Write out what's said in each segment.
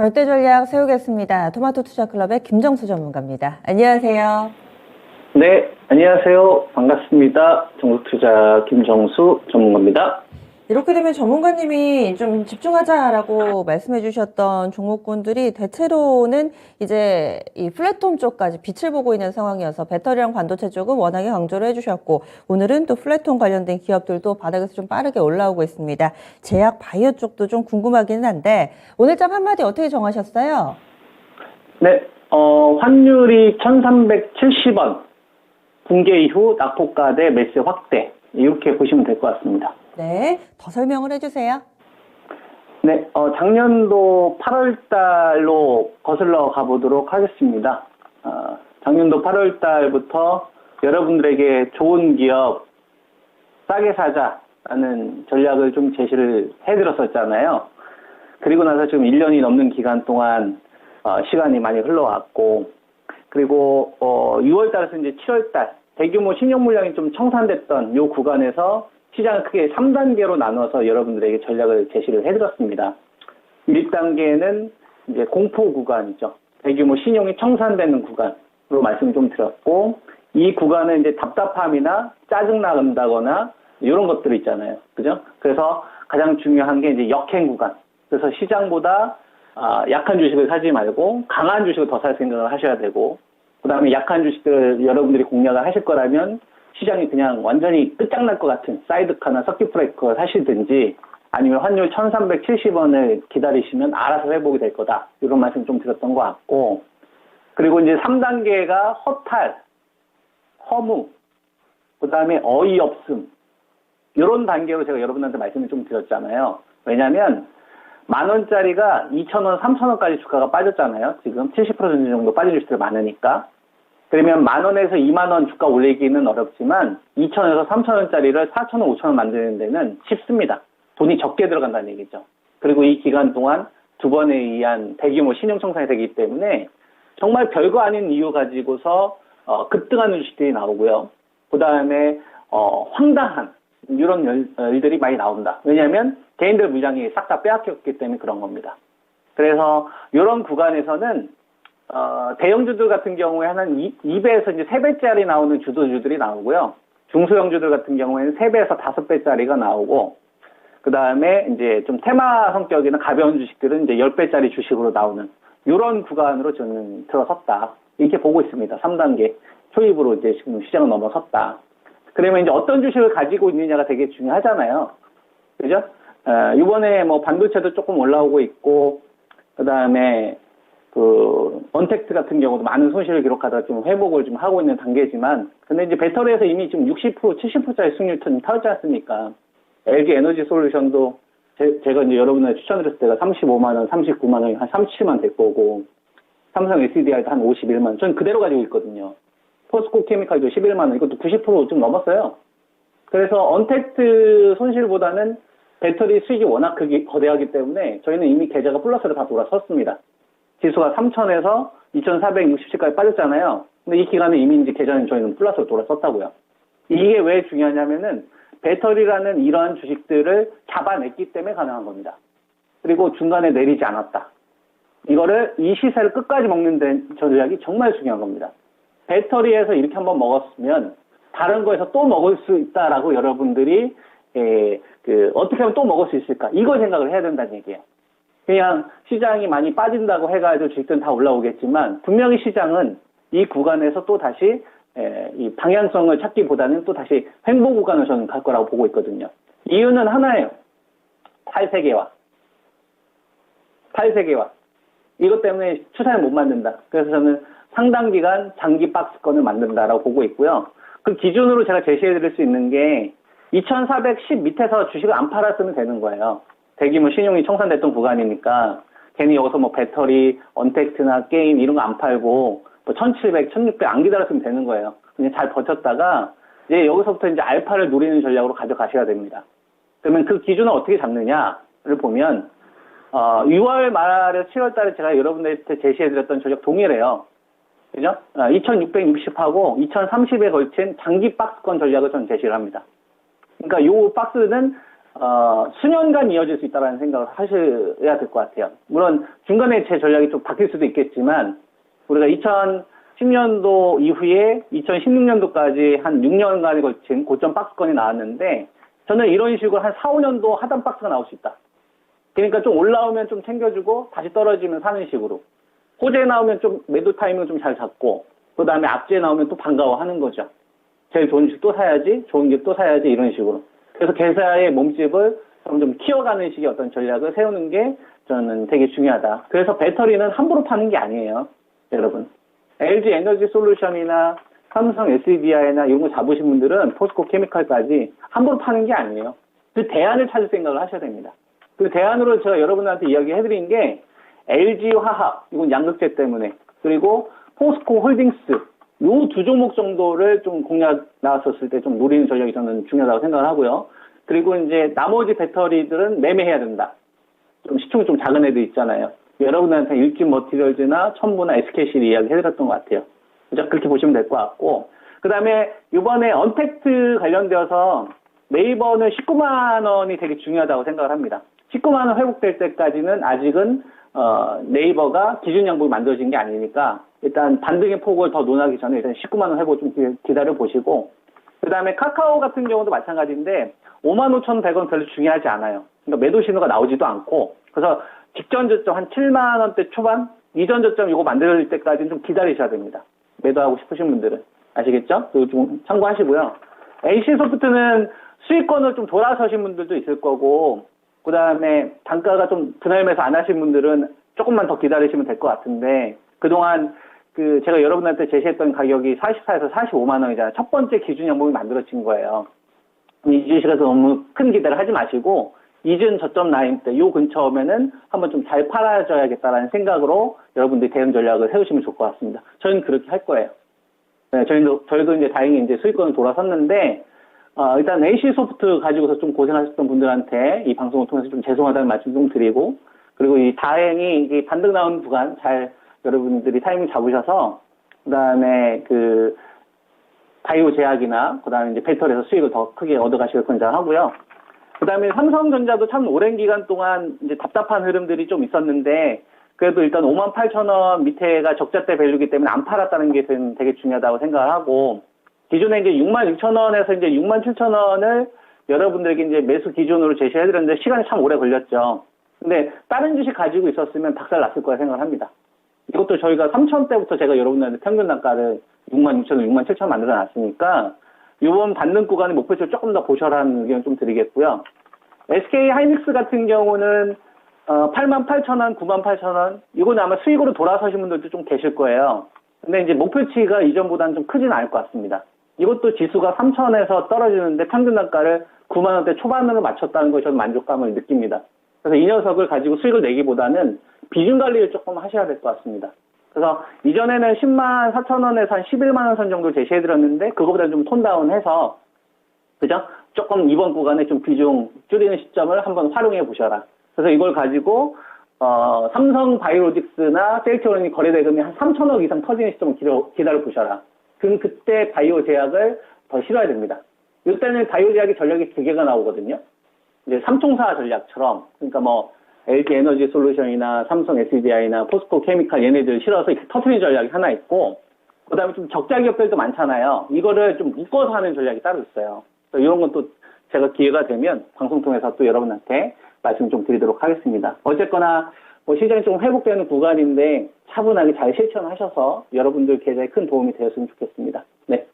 절대 전략 세우겠습니다. 토마토 투자 클럽의 김정수 전문가입니다. 안녕하세요. 네, 안녕하세요. 반갑습니다. 정수투자 김정수 전문가입니다. 이렇게 되면 전문가님이 좀 집중하자라고 말씀해 주셨던 종목군들이 대체로는 이제 이 플랫폼 쪽까지 빛을 보고 있는 상황이어서 배터리랑 반도체 쪽은 워낙에 강조를 해주셨고, 오늘은 또 플랫폼 관련된 기업들도 바닥에서 좀 빠르게 올라오고 있습니다. 제약 바이오 쪽도 좀 궁금하기는 한데 오늘장 한마디 어떻게 정하셨어요? 네, 환율이 1370원, 붕괴 이후 낙폭가 대 매수 확대, 이렇게 보시면 될 것 같습니다. 네, 더 설명을 해주세요. 네, 작년도 8월 달로 거슬러 가보도록 하겠습니다. 작년도 8월 달부터 여러분들에게 좋은 기업 싸게 사자라는 전략을 좀 제시를 해드렸었잖아요. 그리고 나서 지금 1년이 넘는 기간 동안 시간이 많이 흘러왔고, 그리고 6월 달에서 이제 7월 달 대규모 신용 물량이 좀 청산됐던 이 구간에서 시장을 크게 3단계로 나눠서 여러분들에게 전략을 제시를 해드렸습니다. 1단계는 이제 공포 구간이죠. 대규모 신용이 청산되는 구간으로 말씀을 좀 드렸고, 이 구간은 이제 답답함이나 짜증 난다거나 이런 것들 있잖아요. 그죠? 그래서 가장 중요한 게 이제 역행 구간. 그래서 시장보다 약한 주식을 사지 말고 강한 주식을 더 살 생각을 하셔야 되고, 그 다음에 약한 주식들을 여러분들이 공략을 하실 거라면 시장이 그냥 완전히 끝장날 것 같은 사이드카나 서킷 브레이커를 사시든지, 아니면 환율 1370원을 기다리시면 알아서 회복이 될 거다, 이런 말씀 좀 드렸던 것 같고, 그리고 이제 3단계가 허탈, 허무, 그 다음에 어이없음, 이런 단계로 제가 여러분한테 말씀을 좀 드렸잖아요. 왜냐면 10,000원짜리가 2,000원, 3,000원까지 주가가 빠졌잖아요. 지금 70% 정도 빠진 주식들이 많으니까. 그러면 10,000원에서 20,000원 주가 올리기는 어렵지만 2,000원에서 3,000원짜리를 4,000원, 5,000원 만드는 데는 쉽습니다. 돈이 적게 들어간다는 얘기죠. 그리고 이 기간 동안 두 번에 의한 대규모 신용 청산이 되기 때문에 정말 별거 아닌 이유 가지고서 급등하는 주식들이 나오고요. 그 다음에 황당한 이런 일들이 많이 나온다. 왜냐하면 개인들 물량이 싹 다 빼앗겼기 때문에 그런 겁니다. 그래서 이런 구간에서는 대형주들 같은 경우에 한 2배에서 이제 3배짜리 나오는 주도주들이 나오고요. 중소형주들 같은 경우에는 3배에서 5배짜리가 나오고, 그 다음에 이제 좀 테마 성격이나 가벼운 주식들은 이제 10배짜리 주식으로 나오는 이런 구간으로 저는 들어섰다, 이렇게 보고 있습니다. 3단계 초입으로 이제 지금 시장을 넘어섰다. 그러면 이제 어떤 주식을 가지고 있느냐가 되게 중요하잖아요. 그죠? 이번에 뭐 반도체도 조금 올라오고 있고, 그 다음에 언택트 같은 경우도 많은 손실을 기록하다가 좀 회복을 좀 하고 있는 단계지만, 근데 이제 배터리에서 이미 지금 60%, 70%짜리 수익률 좀 터졌지 않습니까? LG 에너지 솔루션도 제가 이제 여러분한테 추천드렸을 때가 35만원, 39만원이 한 37만 될 거고, 삼성 SDI도 한 51만원. 저는 그대로 가지고 있거든요. 포스코 케미칼도 11만원, 이것도 90% 좀 넘었어요. 그래서 언택트 손실보다는 배터리 수익이 워낙 거대하기 때문에 저희는 이미 계좌가 플러스로 다 돌아섰습니다. 지수가 3,000에서 2,460까지 빠졌잖아요. 근데 이 기간에 이미 이제 계좌는 저희는 플러스로 돌아섰다고요. 이게 왜 중요하냐면은 배터리라는 이러한 주식들을 잡아냈기 때문에 가능한 겁니다. 그리고 중간에 내리지 않았다. 이 시세를 끝까지 먹는 전략이 정말 중요한 겁니다. 배터리에서 이렇게 한번 먹었으면 다른 거에서 또 먹을 수 있다라고 여러분들이 어떻게 하면 또 먹을 수 있을까, 이걸 생각을 해야 된다는 얘기예요. 그냥 시장이 많이 빠진다고 해가지고 주식들은 다 올라오겠지만, 분명히 시장은 이 구간에서 또 다시 이 방향성을 찾기보다는 또 다시 횡보 구간을 저는 갈 거라고 보고 있거든요. 이유는 하나예요. 탈세계화. 이것 때문에 추세를 못 만든다. 그래서 저는 상당 기간 장기 박스권을 만든다라고 보고 있고요. 그 기준으로 제가 제시해드릴 수 있는 게 2,410 밑에서 주식을 안 팔았으면 되는 거예요. 대규모 신용이 청산됐던 구간이니까 괜히 여기서 뭐 배터리, 언택트나 게임 이런 거 안 팔고 뭐 1,700, 1,600 안 기다렸으면 되는 거예요. 그냥 잘 버텼다가 이제 여기서부터 이제 알파를 노리는 전략으로 가져가셔야 됩니다. 그러면 그 기준을 어떻게 잡느냐를 보면 6월 말에 7월 달에 제가 여러분들한테 제시해드렸던 전략 동일해요. 그죠? 2,660하고 2,030에 걸친 장기 박스권 전략을 저는 제시를 합니다. 그러니까 요 박스는 수년간 이어질 수 있다는 생각을 하셔야 될 것 같아요. 물론 중간에 제 전략이 좀 바뀔 수도 있겠지만 우리가 2010년도 이후에 2016년도까지 한 6년간에 걸친 고점 박스권이 나왔는데 저는 이런 식으로 한 4, 5년도 하단 박스가 나올 수 있다. 그러니까 좀 올라오면 좀 챙겨주고 다시 떨어지면 사는 식으로. 호재에 나오면 좀 매도 타이밍을 좀 잘 잡고 그 다음에 앞지에 나오면 또 반가워하는 거죠. 제일 좋은 주식 또 사야지, 좋은 게 또 사야지 이런 식으로. 그래서 계좌의 몸집을 점점 키워가는 식의 어떤 전략을 세우는 게 저는 되게 중요하다. 그래서 배터리는 함부로 파는 게 아니에요. 여러분. LG 에너지 솔루션이나 삼성 SDI나 이런 거 잡으신 분들은 포스코 케미칼까지 함부로 파는 게 아니에요. 그 대안을 찾을 생각을 하셔야 됩니다. 그 대안으로 제가 여러분한테 이야기해드린 게 LG 화학, 이건 양극재 때문에, 그리고 포스코 홀딩스, 요 두 종목 정도를 좀 공략 나왔었을 때 좀 노리는 전략이 저는 중요하다고 생각을 하고요. 그리고 이제 나머지 배터리들은 매매해야 된다. 좀 시총이 좀 작은 애들 있잖아요. 여러분한테 일진 머티리얼즈나 첨부나 SKC를 이야기 해드렸던 것 같아요. 그렇게 보시면 될 것 같고. 그 다음에 이번에 언택트 관련되어서 네이버는 19만 원이 되게 중요하다고 생각을 합니다. 19만 원 회복될 때까지는 아직은 네이버가 기준 양봉이 만들어진 게 아니니까 일단 반등의 폭을 더 논하기 전에 일단 19만 원 회복 좀 기다려 보시고 그 다음에 카카오 같은 경우도 마찬가지인데 55,100원 별로 중요하지 않아요. 그러니까 매도 신호가 나오지도 않고 그래서 직전 저점 한 7만 원대 초반 이전 저점 이거 만들 때까지는 좀 기다리셔야 됩니다. 매도하고 싶으신 분들은 아시겠죠? 그거 좀 참고하시고요. NC소프트는 수익권을 좀 돌아서신 분들도 있을 거고 그 다음에 단가가 좀 분할매수 안 하신 분들은 조금만 더 기다리시면 될 것 같은데 그동안 제가 여러분한테 제시했던 가격이 44에서 45만 원이잖아요. 첫 번째 기준 양봉이 만들어진 거예요. 이 주식에서 너무 큰 기대를 하지 마시고 이전 저점 라인 때 요 근처 오면은 한번 좀 잘 팔아줘야겠다라는 생각으로 여러분들이 대응 전략을 세우시면 좋을 것 같습니다. 저희는 그렇게 할 거예요. 네, 저희도 이제 다행히 이제 수익권을 돌아섰는데 일단 NC소프트 가지고서 좀 고생하셨던 분들한테 이 방송을 통해서 좀 죄송하다는 말씀 좀 드리고 그리고 다행히 이 반등 나온 구간 잘 여러분들이 타이밍 잡으셔서 그다음에 바이오 제약이나 그다음에 이제 배터리에서 수익을 더 크게 얻어가실 권장하고요. 그다음에 삼성전자도 참 오랜 기간 동안 이제 답답한 흐름들이 좀 있었는데 그래도 일단 58,000원 밑에가 적자대 밸류이기 때문에 안 팔았다는 게 되게 중요하다고 생각을 하고 기존에 이제 66,000원에서 이제 67,000원을 여러분들에게 이제 매수 기준으로 제시해드렸는데 시간이 참 오래 걸렸죠. 근데 다른 주식 가지고 있었으면 박살 났을 거라 생각을 합니다. 이것도 저희가 3,000대부터 제가 여러분들한테 평균 단가를 66,000원, 67,000원 만들어 놨으니까 이번 받는 구간의 목표치를 조금 더 보셔라는 의견 좀 드리겠고요. SK 하이닉스 같은 경우는 88,000원, 98,000원 이거는 아마 수익으로 돌아서신 분들도 좀 계실 거예요. 근데 이제 목표치가 이전보다는 좀 크지는 않을 것 같습니다. 이것도 지수가 3,000원에서 떨어지는데 평균 단가를 9만 원대 초반으로 맞췄다는 것에 저는 만족감을 느낍니다. 그래서 이 녀석을 가지고 수익을 내기보다는 비중 관리를 조금 하셔야 될 것 같습니다. 그래서 이전에는 10만 4천원에서 한 11만 원 선 정도 제시해드렸는데 그거보다 좀 톤다운해서 그죠? 조금 이번 구간에 좀 비중 줄이는 시점을 한번 활용해 보셔라. 그래서 이걸 가지고 삼성 바이오로직스나 셀트리온이 거래 대금이 한 3천억 이상 터지는 시점을 기다려 보셔라. 그럼 그때 바이오 제약을 더 실어야 됩니다. 이때는 바이오 제약의 전략이 두 개가 나오거든요. 이제 삼총사 전략처럼 그러니까 뭐 LG 에너지 솔루션이나 삼성 SDI나 포스코 케미칼 얘네들 실어서 이렇게 터트리는 전략이 하나 있고 그다음에 좀 적자 기업들도 많잖아요. 이거를 좀 묶어서 하는 전략이 따로 있어요. 그래서 이런 건 또 제가 기회가 되면 방송 통해서 또 여러분한테 말씀 좀 드리도록 하겠습니다. 어쨌거나 뭐 시장이 좀 회복되는 구간인데 차분하게 잘 실천하셔서 여러분들 계좌에 큰 도움이 되었으면 좋겠습니다. 네.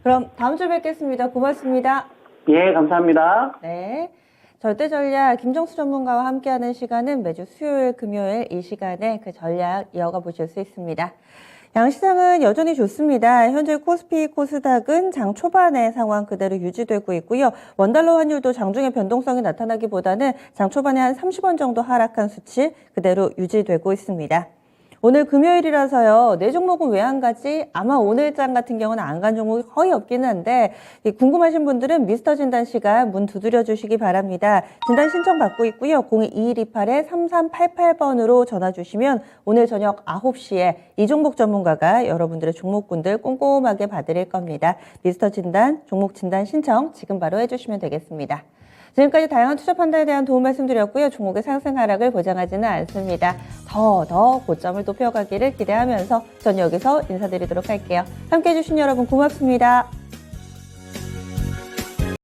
그럼 다음 주에 뵙겠습니다. 고맙습니다. 예, 감사합니다. 네. 절대전략 김정수 전문가와 함께하는 시간은 매주 수요일, 금요일 이 시간에 그 전략 이어가 보실 수 있습니다. 양시장은 여전히 좋습니다. 현재 코스피, 코스닥은 장 초반의 상황 그대로 유지되고 있고요. 원달러 환율도 장중에 변동성이 나타나기보다는 장 초반에 한 30원 정도 하락한 수치 그대로 유지되고 있습니다. 오늘 금요일이라서요. 네 종목은 왜 안 가지? 아마 오늘 장 같은 경우는 안 간 종목이 거의 없기는 한데 궁금하신 분들은 미스터 진단 시간 문 두드려 주시기 바랍니다. 진단 신청 받고 있고요. 02-2128-3388번으로 전화 주시면 오늘 저녁 9시에 이 종목 전문가가 여러분들의 종목군들 꼼꼼하게 봐드릴 겁니다. 미스터 진단, 종목 진단 신청 지금 바로 해주시면 되겠습니다. 지금까지 다양한 투자 판단에 대한 도움 말씀드렸고요. 종목의 상승 하락을 보장하지는 않습니다. 더 고점을 높여가기를 기대하면서 전 여기서 인사드리도록 할게요. 함께해 주신 여러분 고맙습니다.